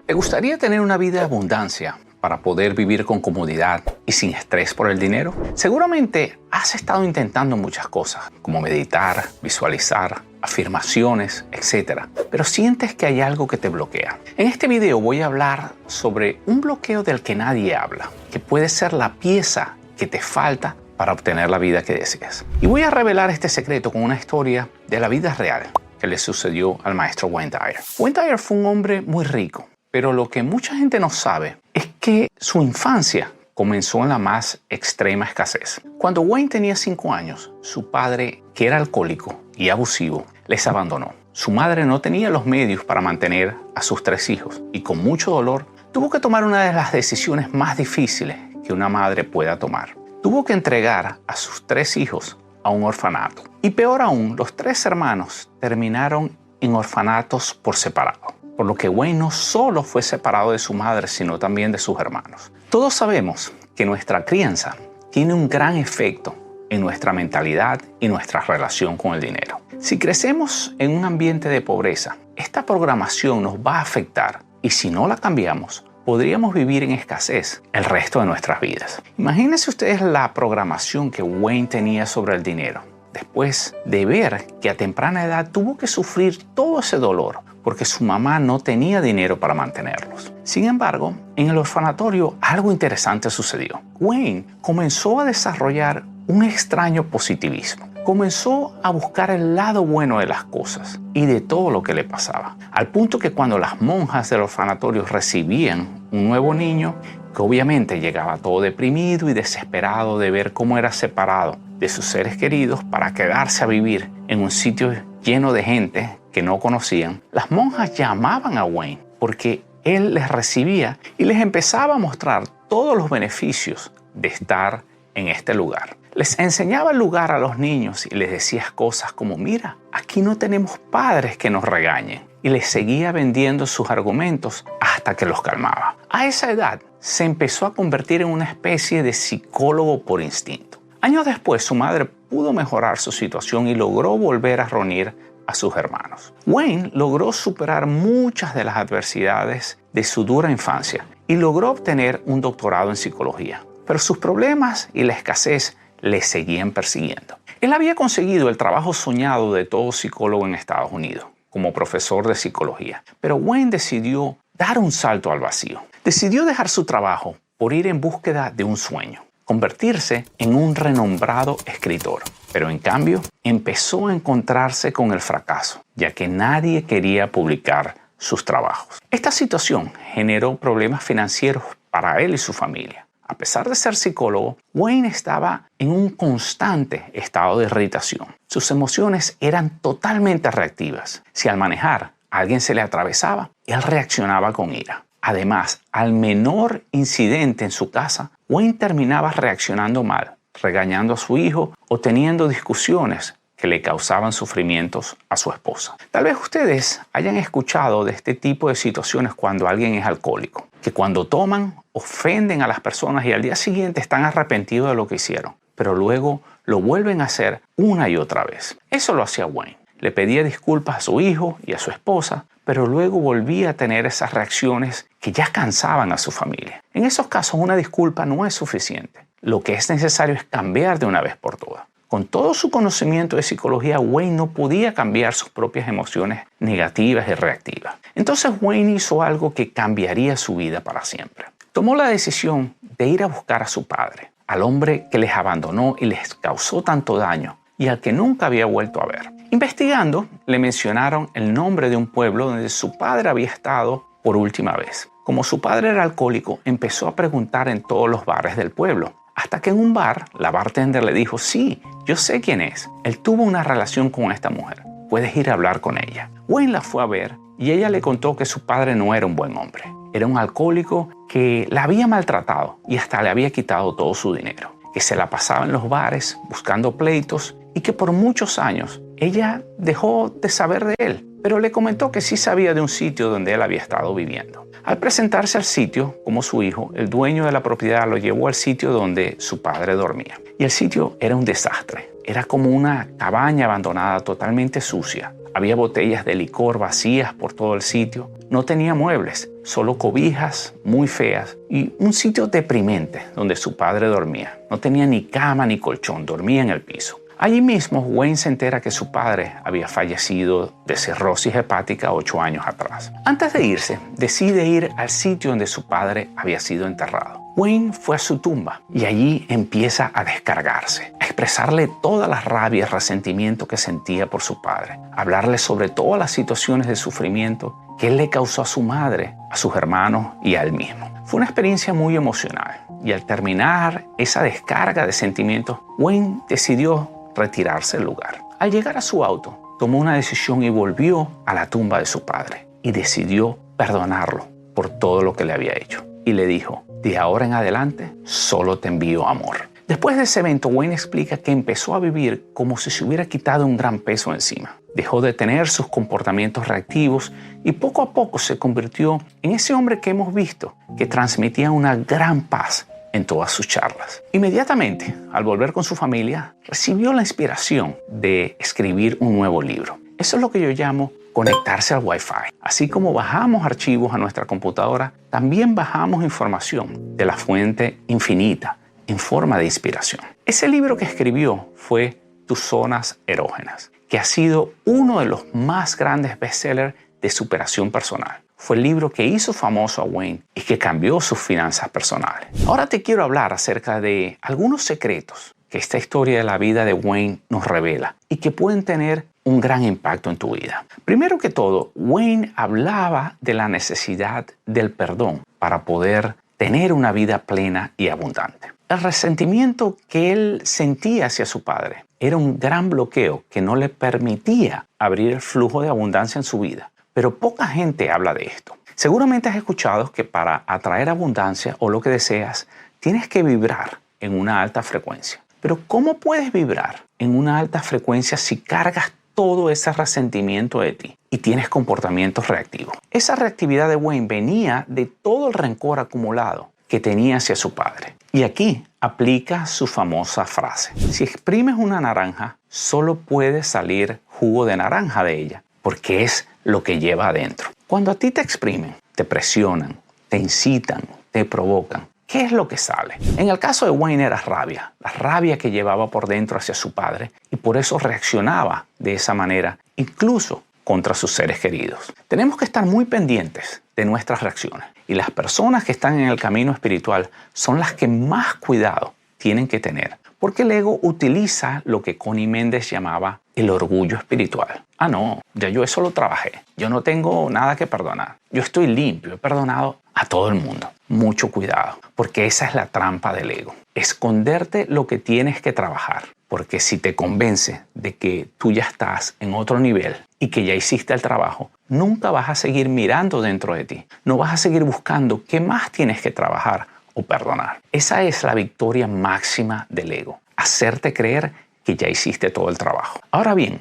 ¿Te gustaría tener una vida de abundancia para poder vivir con comodidad y sin estrés por el dinero? Seguramente has estado intentando muchas cosas, como meditar, visualizar, afirmaciones, etc. Pero sientes que hay algo que te bloquea. En este video voy a hablar sobre un bloqueo del que nadie habla, que puede ser la pieza que te falta para obtener la vida que deseas. Y voy a revelar este secreto con una historia de la vida real que le sucedió al maestro Wayne Dyer. Wayne Dyer fue un hombre muy rico, pero lo que mucha gente no sabe es que su infancia comenzó en la más extrema escasez. Cuando Wayne tenía 5 años, su padre, que era alcohólico y abusivo, les abandonó. Su madre no tenía los medios para mantener a sus 3 hijos y con mucho dolor tuvo que tomar una de las decisiones más difíciles que una madre pueda tomar. Tuvo que entregar a sus 3 hijos a un orfanato. Y peor aún, los 3 hermanos terminaron en orfanatos por separado. Por lo que Wayne no solo fue separado de su madre, sino también de sus hermanos. Todos sabemos que nuestra crianza tiene un gran efecto en nuestra mentalidad y nuestra relación con el dinero. Si crecemos en un ambiente de pobreza, esta programación nos va a afectar y si no la cambiamos, podríamos vivir en escasez el resto de nuestras vidas. Imagínense ustedes la programación que Wayne tenía sobre el dinero, después de ver que a temprana edad tuvo que sufrir todo ese dolor porque su mamá no tenía dinero para mantenerlos. Sin embargo, en el orfanatorio algo interesante sucedió. Wayne comenzó a desarrollar un extraño positivismo. Comenzó a buscar el lado bueno de las cosas y de todo lo que le pasaba. Al punto que cuando las monjas del orfanatorio recibían un nuevo niño, que obviamente llegaba todo deprimido y desesperado de ver cómo era separado de sus seres queridos para quedarse a vivir en un sitio lleno de gente que no conocían, las monjas llamaban a Wayne porque él les recibía y les empezaba a mostrar todos los beneficios de estar en este lugar. Les enseñaba el lugar a los niños y les decía cosas como: mira, aquí no tenemos padres que nos regañen. Y les seguía vendiendo sus argumentos hasta que los calmaba. A esa edad se empezó a convertir en una especie de psicólogo por instinto. Años después su madre pudo mejorar su situación y logró volver a reunir a sus hermanos. Wayne logró superar muchas de las adversidades de su dura infancia y logró obtener un doctorado en psicología. Pero sus problemas y la escasez le seguían persiguiendo. Él había conseguido el trabajo soñado de todo psicólogo en Estados Unidos, como profesor de psicología. Pero Wayne decidió dar un salto al vacío. Decidió dejar su trabajo por ir en búsqueda de un sueño, convertirse en un renombrado escritor. Pero en cambio, empezó a encontrarse con el fracaso, ya que nadie quería publicar sus trabajos. Esta situación generó problemas financieros para él y su familia. A pesar de ser psicólogo, Wayne estaba en un constante estado de irritación. Sus emociones eran totalmente reactivas. Si al manejar a alguien se le atravesaba, él reaccionaba con ira. Además, al menor incidente en su casa, Wayne terminaba reaccionando mal, regañando a su hijo o teniendo discusiones que le causaban sufrimientos a su esposa. Tal vez ustedes hayan escuchado de este tipo de situaciones cuando alguien es alcohólico, que cuando toman ofenden a las personas y al día siguiente están arrepentidos de lo que hicieron, pero luego lo vuelven a hacer una y otra vez. Eso lo hacía Wayne. Le pedía disculpas a su hijo y a su esposa, pero luego volvía a tener esas reacciones que ya cansaban a su familia. En esos casos una disculpa no es suficiente. Lo que es necesario es cambiar de una vez por todas. Con todo su conocimiento de psicología, Wayne no podía cambiar sus propias emociones negativas y reactivas. Entonces Wayne hizo algo que cambiaría su vida para siempre. Tomó la decisión de ir a buscar a su padre, al hombre que les abandonó y les causó tanto daño y al que nunca había vuelto a ver. Investigando, le mencionaron el nombre de un pueblo donde su padre había estado por última vez. Como su padre era alcohólico, empezó a preguntar en todos los bares del pueblo. Hasta que en un bar, la bartender le dijo: sí, yo sé quién es. Él tuvo una relación con esta mujer. Puedes ir a hablar con ella. Wayne la fue a ver y ella le contó que su padre no era un buen hombre. Era un alcohólico que la había maltratado y hasta le había quitado todo su dinero. Que se la pasaba en los bares buscando pleitos y que por muchos años ella dejó de saber de él. Pero le comentó que sí sabía de un sitio donde él había estado viviendo. Al presentarse al sitio como su hijo, el dueño de la propiedad lo llevó al sitio donde su padre dormía. Y el sitio era un desastre. era como una cabaña abandonada totalmente sucia. Había botellas de licor vacías por todo el sitio. No tenía muebles, solo cobijas muy feas y un sitio deprimente donde su padre dormía. No tenía ni cama ni colchón, dormía en el piso. Allí mismo, Wayne se entera que su padre había fallecido de cirrosis hepática 8 años atrás. Antes de irse, decide ir al sitio donde su padre había sido enterrado. Wayne fue a su tumba y allí empieza a descargarse, a expresarle toda la rabia y resentimiento que sentía por su padre, a hablarle sobre todas las situaciones de sufrimiento que él le causó a su madre, a sus hermanos y a él mismo. Fue una experiencia muy emocional y al terminar esa descarga de sentimientos, Wayne decidió retirarse del lugar. Al llegar a su auto, tomó una decisión y volvió a la tumba de su padre y decidió perdonarlo por todo lo que le había hecho. Y le dijo: de ahora en adelante, solo te envío amor. Después de ese evento, Wayne explica que empezó a vivir como si se hubiera quitado un gran peso encima. Dejó de tener sus comportamientos reactivos y poco a poco se convirtió en ese hombre que hemos visto, que transmitía una gran paz en todas sus charlas. Inmediatamente, al volver con su familia, recibió la inspiración de escribir un nuevo libro. Eso es lo que yo llamo conectarse al Wi-Fi. Así como bajamos archivos a nuestra computadora, también bajamos información de la fuente infinita en forma de inspiración. Ese libro que escribió fue Tus zonas erógenas, que ha sido uno de los más grandes bestsellers de superación personal. Fue el libro que hizo famoso a Wayne y que cambió sus finanzas personales. Ahora te quiero hablar acerca de algunos secretos que esta historia de la vida de Wayne nos revela y que pueden tener un gran impacto en tu vida. Primero que todo, Wayne hablaba de la necesidad del perdón para poder tener una vida plena y abundante. El resentimiento que él sentía hacia su padre era un gran bloqueo que no le permitía abrir el flujo de abundancia en su vida. Pero poca gente habla de esto. Seguramente has escuchado que para atraer abundancia o lo que deseas, tienes que vibrar en una alta frecuencia. Pero ¿cómo puedes vibrar en una alta frecuencia si cargas todo ese resentimiento de ti y tienes comportamientos reactivos? Esa reactividad de Wayne venía de todo el rencor acumulado que tenía hacia su padre. Y aquí aplica su famosa frase: si exprimes una naranja, solo puede salir jugo de naranja de ella, porque es lo que lleva adentro. Cuando a ti te exprimen, te presionan, te incitan, te provocan, ¿qué es lo que sale? En el caso de Wayne era rabia, la rabia que llevaba por dentro hacia su padre y por eso reaccionaba de esa manera, incluso contra sus seres queridos. Tenemos que estar muy pendientes de nuestras reacciones y las personas que están en el camino espiritual son las que más cuidado tienen que tener, porque el ego utiliza lo que Connie Méndez llamaba el orgullo espiritual. Ah, no, ya yo eso lo trabajé. Yo no tengo nada que perdonar. Yo estoy limpio, he perdonado a todo el mundo. Mucho cuidado, porque esa es la trampa del ego. Esconderte lo que tienes que trabajar, porque si te convence de que tú ya estás en otro nivel y que ya hiciste el trabajo, nunca vas a seguir mirando dentro de ti. No vas a seguir buscando qué más tienes que trabajar o perdonar. Esa es la victoria máxima del ego. Hacerte creer que ya hiciste todo el trabajo. Ahora bien,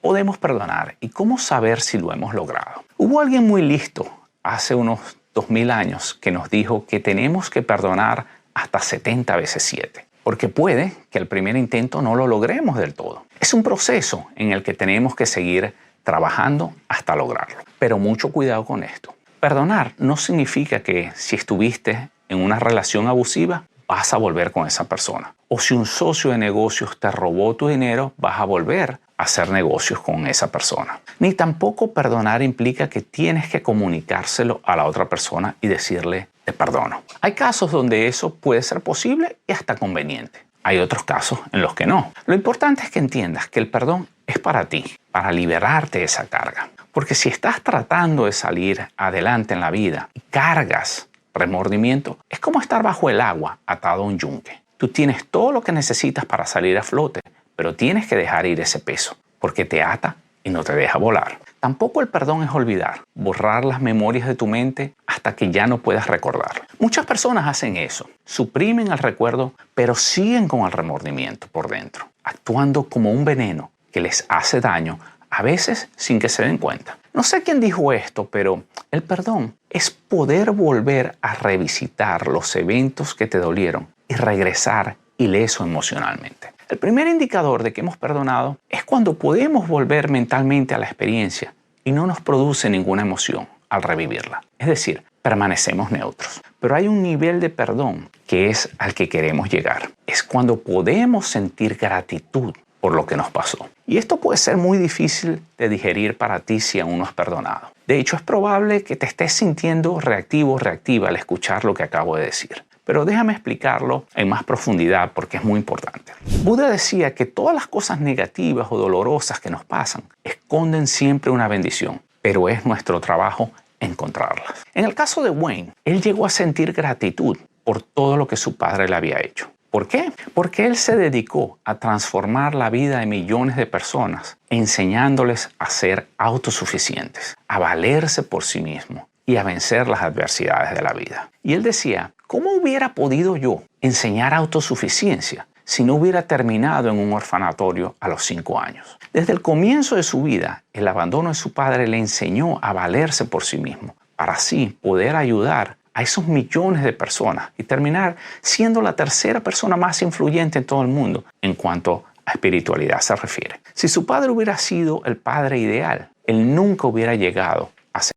podemos perdonar y cómo saber si lo hemos logrado? Hubo alguien muy listo hace unos 2000 años que nos dijo que tenemos que perdonar hasta 70 veces 7, porque puede que el primer intento no lo logremos del todo. Es un proceso en el que tenemos que seguir trabajando hasta lograrlo. Pero mucho cuidado con esto. Perdonar no significa que si estuviste en una relación abusiva, vas a volver con esa persona O si un socio de negocios te robó tu dinero, vas a volver a hacer negocios con esa persona. Ni tampoco perdonar implica que tienes que comunicárselo a la otra persona y decirle te perdono. Hay casos donde eso puede ser posible y hasta conveniente. Hay otros casos en los que no. Lo importante es que entiendas que el perdón es para ti, para liberarte de esa carga. Porque si estás tratando de salir adelante en la vida y cargas remordimiento, es como estar bajo el agua atado a un yunque. Tú tienes todo lo que necesitas para salir a flote, pero tienes que dejar ir ese peso, porque te ata y no te deja volar. Tampoco el perdón es olvidar, borrar las memorias de tu mente hasta que ya no puedas recordarlo. Muchas personas hacen eso, suprimen el recuerdo, pero siguen con el remordimiento por dentro, actuando como un veneno que les hace daño, a veces sin que se den cuenta. No sé quién dijo esto, pero el perdón es poder volver a revisitar los eventos que te dolieron y regresar ileso emocionalmente. El primer indicador de que hemos perdonado es cuando podemos volver mentalmente a la experiencia y no nos produce ninguna emoción al revivirla. Es decir, permanecemos neutros. Pero hay un nivel de perdón que es al que queremos llegar. Es cuando podemos sentir gratitud por lo que nos pasó. Y esto puede ser muy difícil de digerir para ti si aún no has perdonado. De hecho, es probable que te estés sintiendo reactivo o reactiva al escuchar lo que acabo de decir. Pero déjame explicarlo en más profundidad porque es muy importante. Buda decía que todas las cosas negativas o dolorosas que nos pasan esconden siempre una bendición, pero es nuestro trabajo encontrarlas. En el caso de Wayne, él llegó a sentir gratitud por todo lo que su padre le había hecho. ¿Por qué? Porque él se dedicó a transformar la vida de millones de personas, enseñándoles a ser autosuficientes, a valerse por sí mismos y a vencer las adversidades de la vida. Y él decía, ¿cómo hubiera podido yo enseñar autosuficiencia si no hubiera terminado en un orfanatorio a los 5 años? Desde el comienzo de su vida, el abandono de su padre le enseñó a valerse por sí mismo, para así poder ayudar a esos millones de personas y terminar siendo la tercera persona más influyente en todo el mundo en cuanto a espiritualidad se refiere. Si su padre hubiera sido el padre ideal, él nunca hubiera llegado a ser.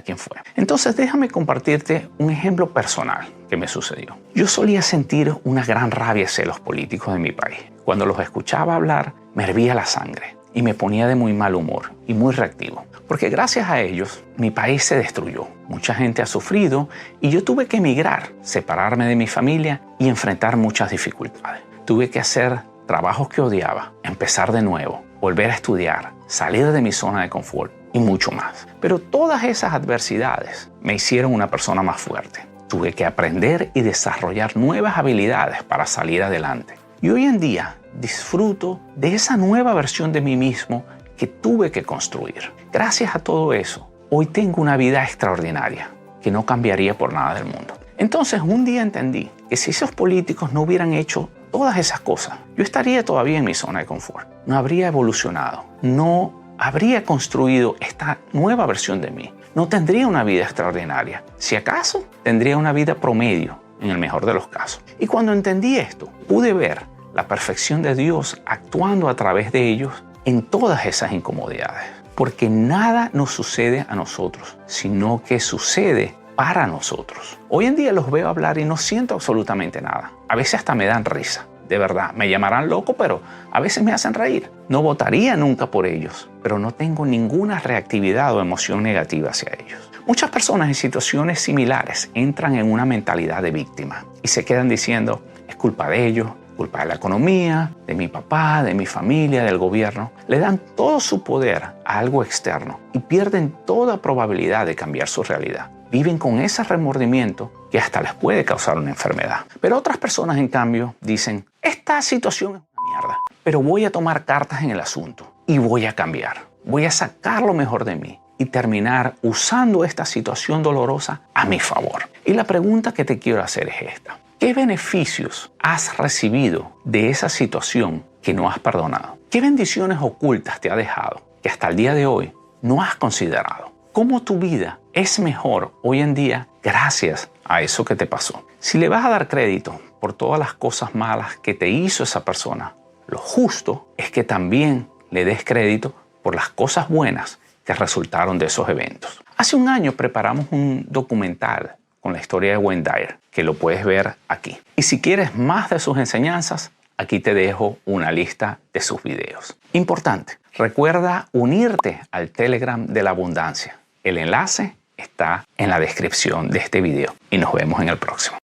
Quién fue. Entonces déjame compartirte un ejemplo personal que me sucedió. Yo solía sentir una gran rabia hacia los políticos de mi país. Cuando los escuchaba hablar, me hervía la sangre y me ponía de muy mal humor y muy reactivo. Porque gracias a ellos, mi país se destruyó. Mucha gente ha sufrido y yo tuve que emigrar, separarme de mi familia y enfrentar muchas dificultades. Tuve que hacer trabajos que odiaba, empezar de nuevo, volver a estudiar, salir de mi zona de confort y mucho más. Pero todas esas adversidades me hicieron una persona más fuerte. Tuve que aprender y desarrollar nuevas habilidades para salir adelante. Y hoy en día disfruto de esa nueva versión de mí mismo que tuve que construir. Gracias a todo eso, hoy tengo una vida extraordinaria que no cambiaría por nada del mundo. Entonces un día entendí que si esos políticos no hubieran hecho todas esas cosas, yo estaría todavía en mi zona de confort. No habría evolucionado, no habría construido esta nueva versión de mí. No tendría una vida extraordinaria. Si acaso, tendría una vida promedio, en el mejor de los casos. Y cuando entendí esto, pude ver la perfección de Dios actuando a través de ellos en todas esas incomodidades. Porque nada nos sucede a nosotros, sino que sucede para nosotros. Hoy en día los veo hablar y no siento absolutamente nada. A veces hasta me dan risa. De verdad, me llamarán loco, pero a veces me hacen reír. No votaría nunca por ellos, pero no tengo ninguna reactividad o emoción negativa hacia ellos. Muchas personas en situaciones similares entran en una mentalidad de víctima y se quedan diciendo, es culpa de ellos, culpa de la economía, de mi papá, de mi familia, del gobierno. Le dan todo su poder a algo externo y pierden toda probabilidad de cambiar su realidad. Viven con ese remordimiento que hasta les puede causar una enfermedad. Pero otras personas, en cambio, dicen, esta situación es una mierda, pero voy a tomar cartas en el asunto y voy a cambiar. Voy a sacar lo mejor de mí y terminar usando esta situación dolorosa a mi favor. Y la pregunta que te quiero hacer es esta. ¿Qué beneficios has recibido de esa situación que no has perdonado? ¿Qué bendiciones ocultas te ha dejado que hasta el día de hoy no has considerado? ¿Cómo tu vida es mejor hoy en día gracias a eso que te pasó? Si le vas a dar crédito por todas las cosas malas que te hizo esa persona, lo justo es que también le des crédito por las cosas buenas que resultaron de esos eventos. Hace un año preparamos un documental con la historia de Wayne Dyer, que lo puedes ver aquí. Y si quieres más de sus enseñanzas, aquí te dejo una lista de sus videos. Importante, recuerda unirte al Telegram de la Abundancia. El enlace está en la descripción de este video y nos vemos en el próximo.